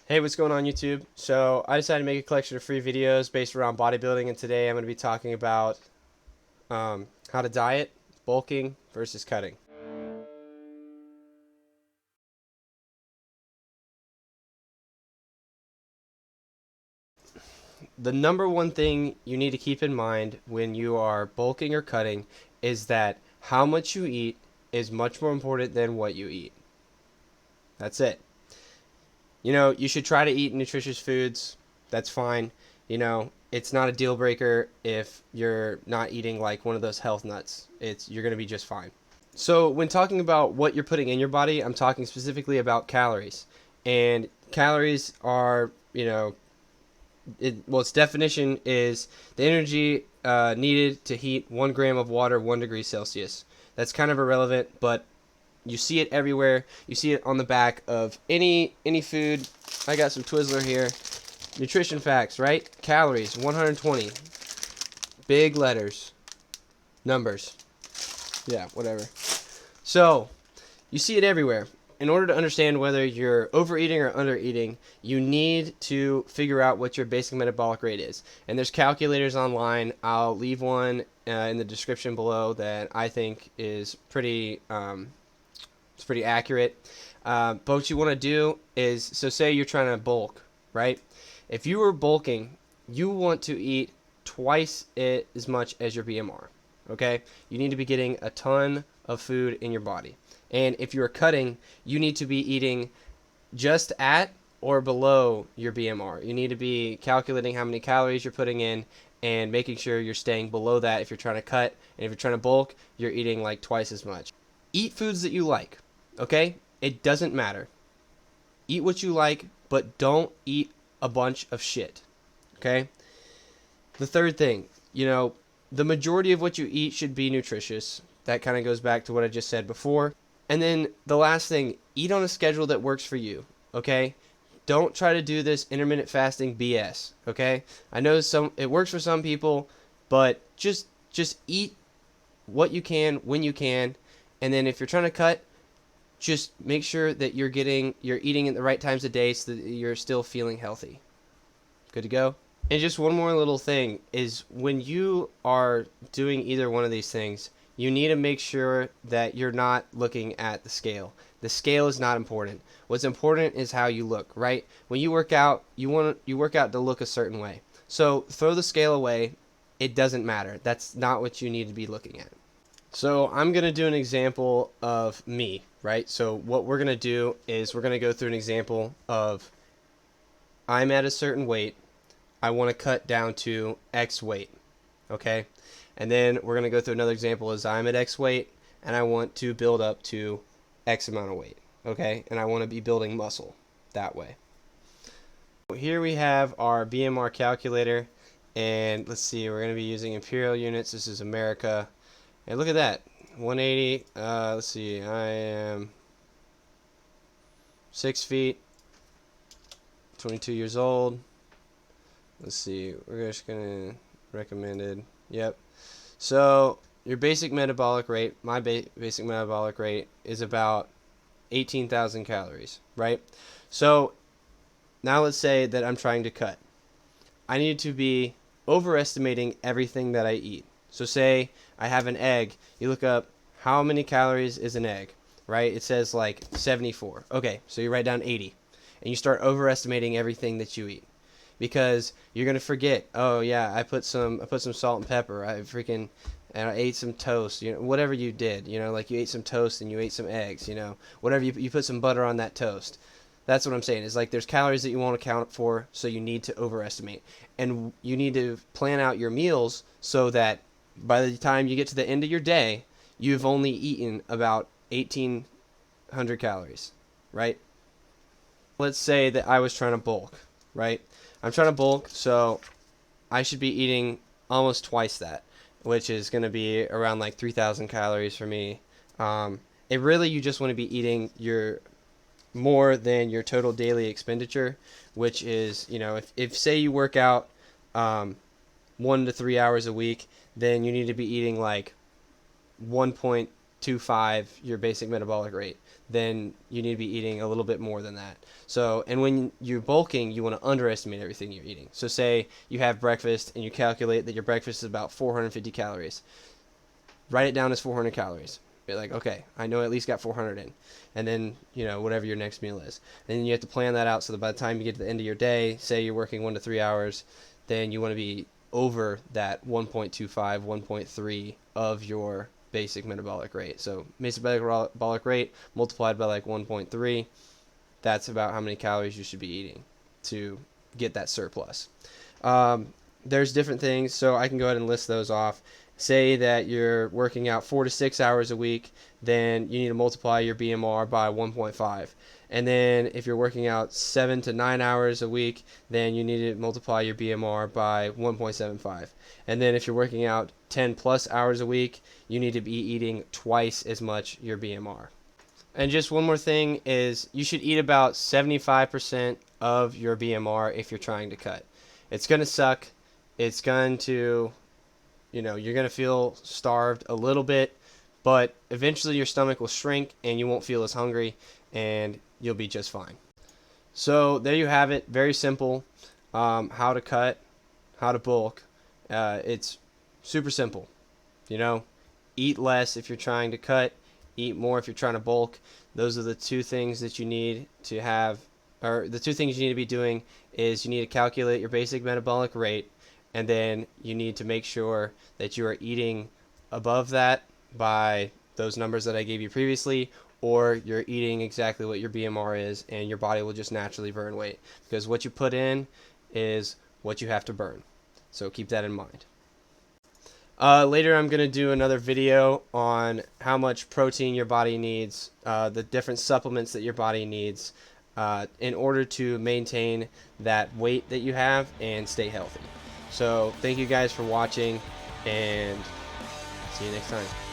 Hey, what's going on YouTube? So I decided to make a collection of free videos based around bodybuilding, and today I'm going to be talking about how to diet, bulking versus cutting. The number one thing you need to keep in mind when you are bulking or cutting is that how much you eat is much more important than what you eat. That's it. You should try to eat nutritious foods. That's fine. It's not a deal breaker if you're not eating like one of those health nuts. You're going to be just fine. So, when talking about what you're putting in your body, I'm talking specifically about calories. And calories are, its definition is the energy needed to heat 1 gram of water 1 degree Celsius. That's kind of irrelevant, but you see it everywhere. You see it on the back of any food. I got some Twizzler here. Nutrition facts, right? Calories, 120. Big letters. Numbers. Yeah, whatever. So, you see it everywhere. In order to understand whether you're overeating or undereating, you need to figure out what your basic metabolic rate is. And there's calculators online. I'll leave one in the description below that I think is pretty accurate. But what you want to do is, so say you're trying to bulk, right? If you were bulking, you want to eat twice as much as your BMR. Okay, you need to be getting a ton of food in your body. And if you're cutting, you need to be eating just at or below your BMR. You need to be calculating how many calories you're putting in and making sure you're staying below that if you're trying to cut. And if you're trying to bulk, you're eating like twice as much. Eat foods that you like, okay? It doesn't matter. Eat what you like, but don't eat a bunch of shit, okay? The third thing, the majority of what you eat should be nutritious. That kind of goes back to what I just said before. And then the last thing, eat on a schedule that works for you, okay? Don't try to do this intermittent fasting BS, okay? I know it works for some people, but just eat what you can when you can, and then if you're trying to cut, just make sure that you're eating at the right times of day so that you're still feeling healthy. Good to go? And just one more little thing is when you are doing either one of these things, you need to make sure that you're not looking at the scale. The scale is not important. What's important is how you look, right? When you work out, you work out to look a certain way. So throw the scale away. It doesn't matter. That's not what you need to be looking at. So I'm going to do an example of me, right? So what we're going to do is we're going to go through an example of I'm at a certain weight. I want to cut down to X weight, okay? And then we're going to go through another example as I'm at X weight and I want to build up to X amount of weight, okay? And I want to be building muscle that way. Here we have our BMR calculator, and let's see, we're going to be using imperial units. This is America. And look at that, 180. Let's see, I am 6 feet, 22 years old. Let's see, we're just going to recommended. Yep. So your basic metabolic rate, my basic metabolic rate is about 18,000 calories, right? So now let's say that I'm trying to cut. I need to be overestimating everything that I eat. So say I have an egg. You look up how many calories is an egg, right? It says like 74. Okay, so you write down 80. And you start overestimating everything that you eat. Because you're going to forget, oh yeah, I put some salt and pepper. And I ate some toast, whatever you did, like you ate some toast and you ate some eggs, whatever you put some butter on that toast. That's what I'm saying. Is like there's calories that you won't account for, so you need to overestimate. And you need to plan out your meals so that by the time you get to the end of your day, you've only eaten about 1,800 calories, right? Let's say that I was trying to bulk, right? I'm trying to bulk, so I should be eating almost twice that, which is going to be around like 3,000 calories for me. You just want to be eating more than your total daily expenditure, which is, if say you work out 1 to 3 hours a week, then you need to be eating like 1.2 1.25 your basic metabolic rate, then you need to be eating a little bit more than that. So, and when you're bulking, you want to underestimate everything you're eating. So say you have breakfast and you calculate that your breakfast is about 450 calories. Write it down as 400 calories. Be like, okay, I know I at least got 400 in. And then, whatever your next meal is. And then you have to plan that out so that by the time you get to the end of your day, say you're working 1 to 3 hours, then you want to be over that 1.25, 1.3 of your basic metabolic rate. So metabolic rate multiplied by like 1.3, that's about how many calories you should be eating to get that surplus. There's different things, so I can go ahead and list those off. Say that you're working out 4 to 6 hours a week, then you need to multiply your BMR by 1.5. And then if you're working out 7 to 9 hours a week, then you need to multiply your BMR by 1.75. And then if you're working out 10 plus hours a week, you need to be eating twice as much your BMR. And just one more thing is you should eat about 75% of your BMR if you're trying to cut. It's going to suck. It's going to, you're going to feel starved a little bit, but eventually your stomach will shrink and you won't feel as hungry and you'll be just fine. So there you have it. Very simple. How to cut, how to bulk. It's super simple. Eat less if you're trying to cut, eat more if you're trying to bulk. Those are the two things that you need to have, or the two things you need to be doing is you need to calculate your basic metabolic rate, and then you need to make sure that you are eating above that by those numbers that I gave you previously, or you're eating exactly what your BMR is, and your body will just naturally burn weight. Because what you put in is what you have to burn. So keep that in mind. Later I'm going to do another video on how much protein your body needs, the different supplements that your body needs in order to maintain that weight that you have and stay healthy. So thank you guys for watching, and see you next time.